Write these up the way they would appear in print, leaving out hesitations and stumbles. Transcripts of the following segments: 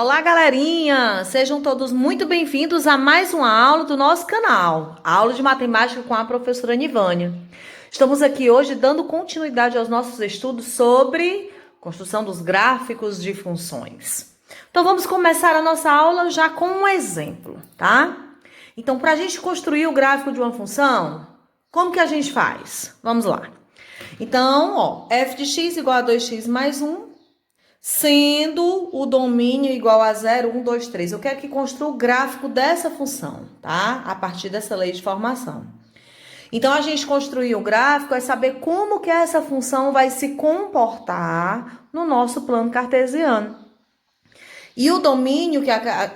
Olá, galerinha! Sejam todos muito bem-vindos a mais uma aula do nosso canal, a aula de matemática com a professora Nivânia. Estamos aqui hoje dando continuidade aos nossos estudos sobre construção dos gráficos de funções. Então, vamos começar a nossa aula já com um exemplo, tá? Então, para a gente construir o gráfico de uma função, como que a gente faz? Vamos lá. Então, ó, f de x igual a 2x mais 1, sendo o domínio igual a 0, 1, 2, 3. Eu quero que construa o gráfico dessa função, tá? A partir dessa lei de formação. Então, a gente construir o gráfico é saber como que essa função vai se comportar no nosso plano cartesiano. E o domínio, que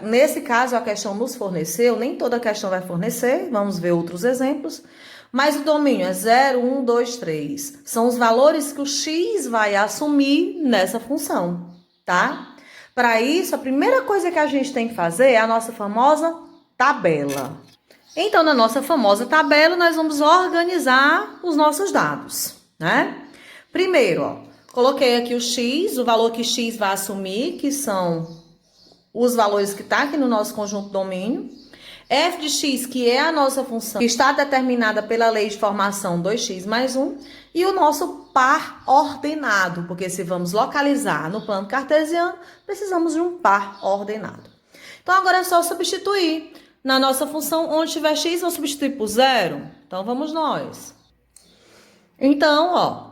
nesse caso a questão nos forneceu, nem toda questão vai fornecer, vamos ver outros exemplos, mas o domínio é 0, 1, 2, 3. São os valores que o x vai assumir nessa função, tá? Para isso, a primeira coisa que a gente tem que fazer é a nossa famosa tabela. Então, na nossa famosa tabela, nós vamos organizar os nossos dados, né? Primeiro, ó, coloquei aqui o x, o valor que x vai assumir, que são os valores que estão aqui no nosso conjunto domínio. F de x, que é a nossa função, que está determinada pela lei de formação 2x mais 1, e o nosso par ordenado, porque se vamos localizar no plano cartesiano, precisamos de um par ordenado. Então, agora é só substituir. Na nossa função, onde tiver x, vou substituir por 0. Então, vamos nós. Então, ó,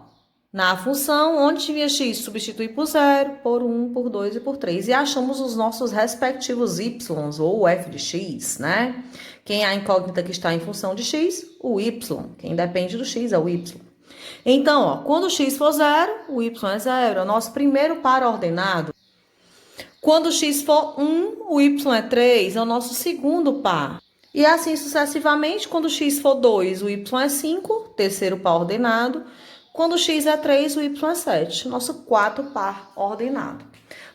na função, onde tiver x, substitui por 0, por 1, por 2 e por 3. E achamos os nossos respectivos y, ou f de x, né? Quem é a incógnita que está em função de x? O y. Quem depende do x é o y. Então, ó, quando o x for 0, o y é 0. É o nosso primeiro par ordenado. Quando o x for 1, o y é 3. É o nosso segundo par. E assim sucessivamente, quando o x for 2, o y é 5. Terceiro par ordenado. Quando o x é 3, o y é 7. Nosso quarto par ordenado.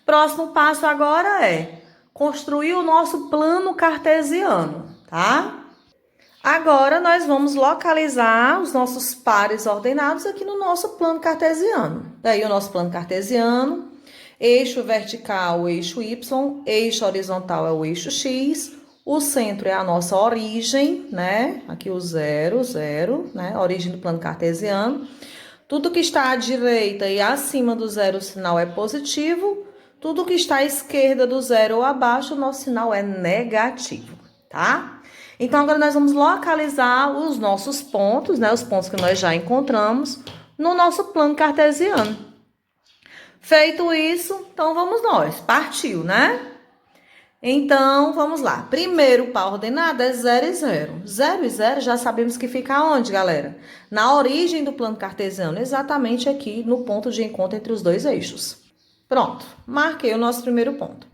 Próximo passo agora é construir o nosso plano cartesiano, tá? Agora, nós vamos localizar os nossos pares ordenados aqui no nosso plano cartesiano. Daí, o nosso plano cartesiano, eixo vertical, o eixo y, eixo horizontal é o eixo x, o centro é a nossa origem, né? Aqui o 0, 0, né? A origem do plano cartesiano. Tudo que está à direita e acima do zero, o sinal é positivo. Tudo que está à esquerda do zero ou abaixo, o nosso sinal é negativo, tá? Então, agora nós vamos localizar os nossos pontos, né? Os pontos que nós já encontramos no nosso plano cartesiano. Feito isso, então vamos nós. Partiu, né? Então, vamos lá. Primeiro par ordenado é 0 e 0. 0 e 0 já sabemos que fica onde, galera? Na origem do plano cartesiano, exatamente aqui no ponto de encontro entre os dois eixos. Pronto, marquei o nosso primeiro ponto.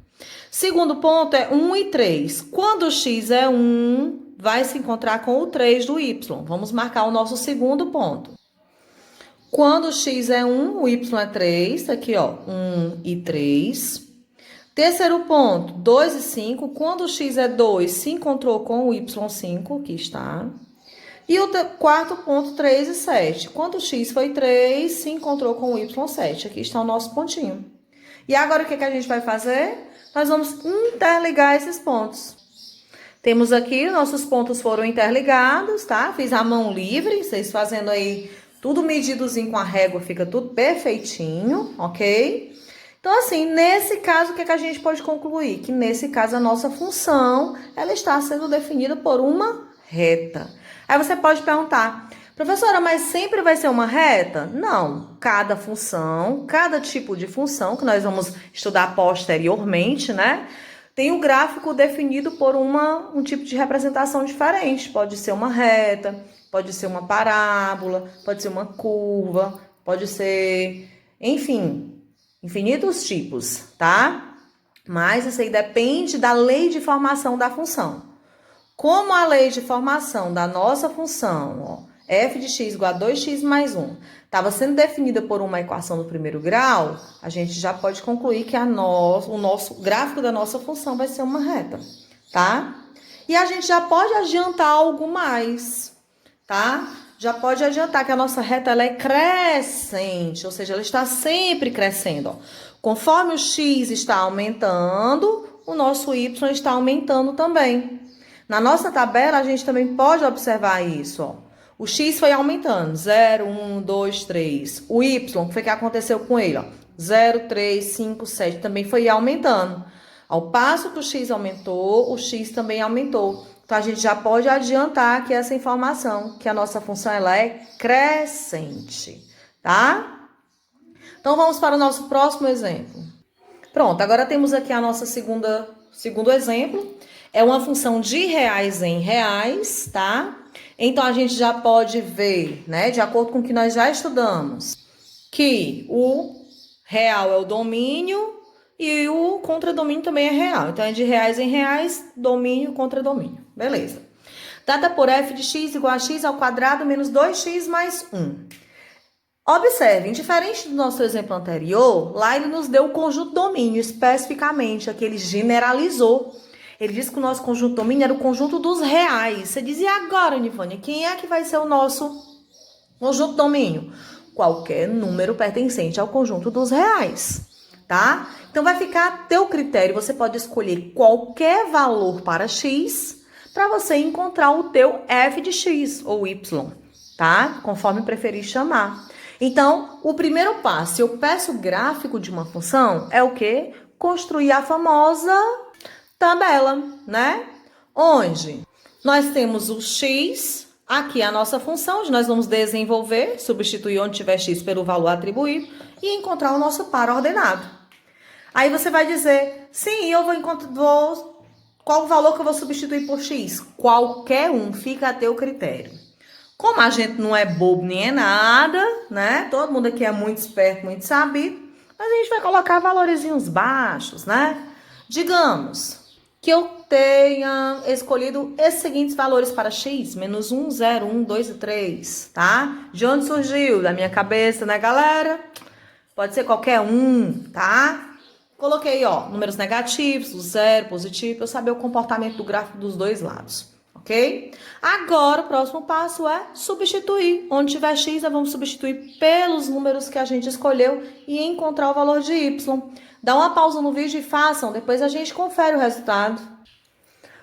Segundo ponto é 1 e 3. Quando o x é 1, vai se encontrar com o 3 do y. Vamos marcar o nosso segundo ponto. Quando o x é 1, o y é 3. Aqui, ó, 1 e 3. Terceiro ponto, 2 e 5. Quando o x é 2, se encontrou com o y5, aqui está. E o quarto ponto, 3 e 7. Quando o x foi 3, se encontrou com o y7. Aqui está o nosso pontinho. E agora, o que a gente vai fazer? Nós vamos interligar esses pontos. Temos aqui, nossos pontos foram interligados, tá? Fiz a mão livre, vocês fazendo aí tudo medidozinho com a régua, fica tudo perfeitinho, ok? Então, assim, nesse caso, o que a gente pode concluir? Que nesse caso, a nossa função, ela está sendo definida por uma reta. Aí você pode perguntar, professora, mas sempre vai ser uma reta? Não, cada função, cada tipo de função, que nós vamos estudar posteriormente, né? Tem um gráfico definido por um tipo de representação diferente. Pode ser uma reta, pode ser uma parábola, pode ser uma curva, pode ser, enfim, infinitos tipos, tá? Mas isso aí depende da lei de formação da função. Como a lei de formação da nossa função, ó, f de x igual a 2x mais 1, estava sendo definida por uma equação do primeiro grau, a gente já pode concluir que o nosso gráfico da nossa função vai ser uma reta, tá? E a gente já pode adiantar algo mais, tá? Já pode adiantar que a nossa reta ela é crescente, ou seja, ela está sempre crescendo. Ó. Conforme o x está aumentando, o nosso y está aumentando também. Na nossa tabela, a gente também pode observar isso. Ó. O x foi aumentando, 0, 1, 2, 3. O y, o que foi que aconteceu com ele? Ó? 0, 3, 5, 7, também foi aumentando. Ao passo que o x aumentou, o x também aumentou. Então, a gente já pode adiantar aqui essa informação, que a nossa função ela é crescente, tá? Então, vamos para o nosso próximo exemplo. Pronto, agora temos aqui a nossa segundo exemplo. É uma função de reais em reais, tá? Então, a gente já pode ver, né, de acordo com o que nós já estudamos, que o real é o domínio e o contradomínio também é real. Então, é de reais em reais, domínio contra domínio. Beleza. Dada por f de x igual a x ao quadrado menos 2x mais 1. Observem, diferente do nosso exemplo anterior, lá ele nos deu o conjunto domínio, especificamente, aqui ele generalizou. Ele disse que o nosso conjunto domínio era o conjunto dos reais. Você dizia agora, Nivânia, quem é que vai ser o nosso conjunto domínio? Qualquer número pertencente ao conjunto dos reais, tá? Então, vai ficar a teu critério. Você pode escolher qualquer valor para x para você encontrar o teu f de x ou y, tá? Conforme preferir chamar. Então, o primeiro passo, se eu peço o gráfico de uma função, é o quê? Construir a famosa tabela, né? Onde nós temos o x, aqui a nossa função, onde nós vamos desenvolver, substituir onde tiver x pelo valor atribuído e encontrar o nosso par ordenado. Aí você vai dizer, sim, eu qual o valor que eu vou substituir por x? Qualquer um, fica a teu critério. Como a gente não é bobo nem é nada, né? Todo mundo aqui é muito esperto, muito sabido, mas a gente vai colocar valorzinhos baixos, né? Digamos que eu tenha escolhido esses seguintes valores para x, menos 1, 0, 1, 2 e 3, tá? De onde surgiu? Da minha cabeça, né, galera? Pode ser qualquer um, tá? Coloquei, ó, números negativos, o 0, positivo, para eu saber o comportamento do gráfico dos dois lados, ok? Agora, o próximo passo é substituir. Onde tiver x, nós vamos substituir pelos números que a gente escolheu e encontrar o valor de y. Dá uma pausa no vídeo e façam, depois a gente confere o resultado.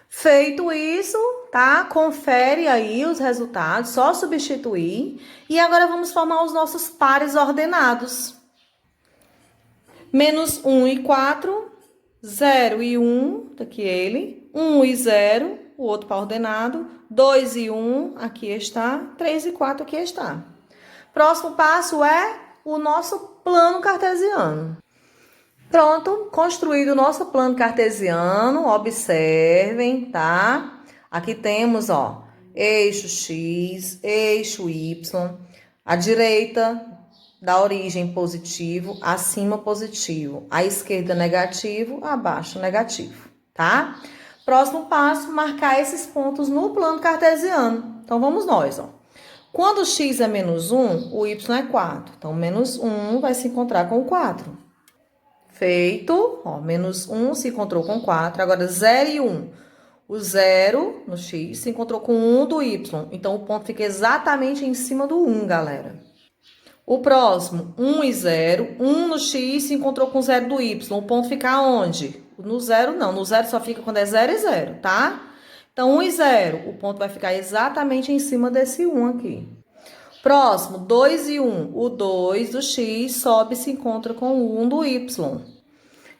Feito isso, tá? Confere aí os resultados, só substituir. E agora vamos formar os nossos pares ordenados. Menos 1 e 4, 0 e 1, tá aqui ele. 1 e 0, o outro par ordenado. 2 e 1, aqui está. 3 e 4, aqui está. Próximo passo é o nosso plano cartesiano. Pronto, construído o nosso plano cartesiano, observem, tá? Aqui temos, ó, eixo x, eixo y, à direita da origem positivo, acima positivo, à esquerda negativo, abaixo negativo, tá? Próximo passo, marcar esses pontos no plano cartesiano. Então, vamos nós, ó. Quando x é menos 1, o y é 4. Então, menos 1 vai se encontrar com o 4. Feito, ó, menos 1 se encontrou com 4, agora 0 e 1. O 0 no x se encontrou com 1 do y, então o ponto fica exatamente em cima do 1, galera. O próximo, 1 e 0, 1 no x se encontrou com 0 do y, o ponto fica onde? No 0 não, no 0 só fica quando é 0 e 0, tá? Então, 1 e 0, o ponto vai ficar exatamente em cima desse 1 aqui. Próximo, 2 e 1. O 2 do x sobe e se encontra com o 1 do y.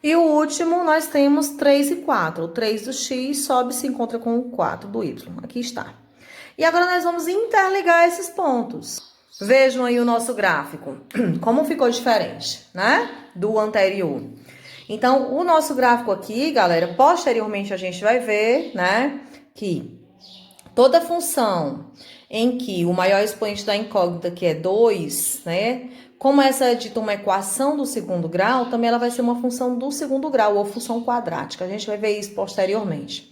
E o último, nós temos 3 e 4. O 3 do x sobe e se encontra com o 4 do y. Aqui está. E agora nós vamos interligar esses pontos. Vejam aí o nosso gráfico. Como ficou diferente, né? Do anterior. Então, o nosso gráfico aqui, galera, posteriormente a gente vai ver, né? Que toda função em que o maior expoente da incógnita, que é 2, né? Como essa é dita uma equação do segundo grau, também ela vai ser uma função do segundo grau, ou função quadrática. A gente vai ver isso posteriormente.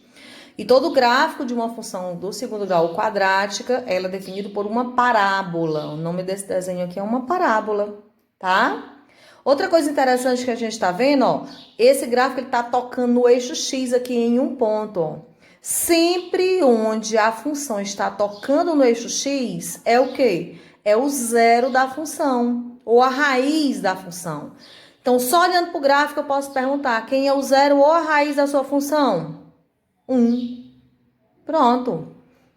E todo gráfico de uma função do segundo grau quadrática, ela é definido por uma parábola. O nome desse desenho aqui é uma parábola, tá? Outra coisa interessante que a gente tá vendo, ó, esse gráfico ele tá tocando no eixo X aqui em um ponto, ó. Sempre onde a função está tocando no eixo X, é o quê? É o zero da função, ou a raiz da função. Então, só olhando para o gráfico, eu posso perguntar, quem é o zero ou a raiz da sua função? 1. Pronto,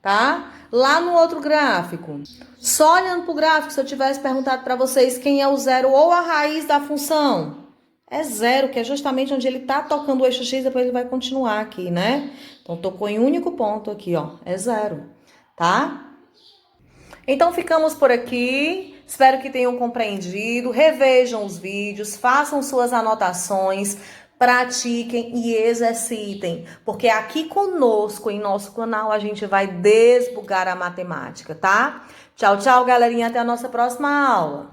tá? Lá no outro gráfico, só olhando para o gráfico, se eu tivesse perguntado para vocês quem é o zero ou a raiz da função, é zero, que é justamente onde ele está tocando o eixo X, depois ele vai continuar aqui, né? Então, tocou em um único ponto aqui, ó, é zero, tá? Então, ficamos por aqui. Espero que tenham compreendido. Revejam os vídeos, façam suas anotações, pratiquem e exercitem. Porque aqui conosco, em nosso canal, a gente vai desbugar a matemática, tá? Tchau, tchau, galerinha. Até a nossa próxima aula.